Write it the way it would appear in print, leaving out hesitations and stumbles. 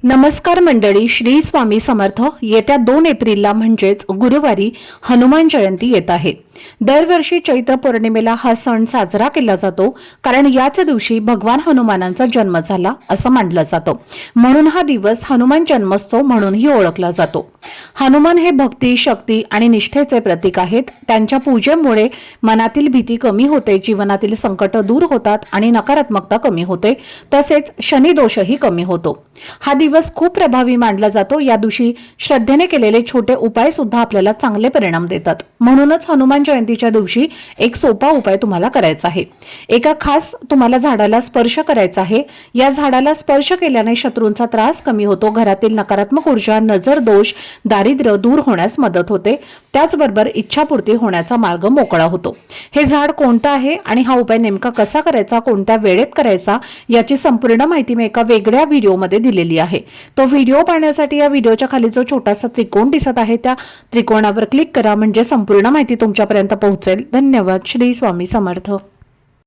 नमस्कार मंडळी, श्री स्वामी समर्थ. येत्या 2 एप्रिलला म्हणजेच गुरुवारी हनुमान जयंती येत आहे. दरवर्षी चैत्र पौर्णिमेला हा सण साजरा केला जातो, कारण याच दिवशी भगवान हनुमानांचा जन्म झाला असं मानलं जातं. म्हणून हा दिवस हनुमान जन्मोत्सव म्हणूनही ओळखला जातो. हनुमान हे भक्ती, शक्ती आणि निष्ठेचे प्रतीक आहेत. त्यांच्या पूजेमुळे मनातील भीती कमी होते, जीवनातील संकट दूर होतात आणि नकारात्मकता कमी होते, तसेच शनिदोषही कमी होतो. हा दिवस खूप प्रभावी मानला जातो. या दिवशी श्रद्धेने केलेले छोटे उपाय सुद्धा आपल्याला चांगले परिणाम देतात. म्हणूनच हनुमान जयंतीच्या दिवशी एक सोपा उपाय तुम्हाला करायचा आहे. एका खास तुम्हाला झाडाला स्पर्श करायचा आहे. या झाडाला स्पर्श केल्याने शत्रूंचा त्रास कमी होतो, घरातील नकारात्मक ऊर्जा, नजर दोष, दारिद्र्य दूर होण्यास मदत होते. त्याचबरोबर इच्छापूर्ती होण्याचा मार्ग मोकळा होतो. हे झाड कोणतं आहे आणि हा उपाय नेमका कसा करायचा, कोणत्या वेळेत करायचा, याची संपूर्ण माहिती मी एका वेगळ्या व्हिडिओमध्ये दिलेली आहे. तो व्हिडिओ पाहण्यासाठी या व्हिडिओच्या खाली जो छोटासा त्रिकोण दिसत आहे त्या त्रिकोणावर क्लिक करा, म्हणजे संपूर्ण माहिती तुमच्यापर्यंत पोहोचेल. धन्यवाद. श्री स्वामी समर्थ.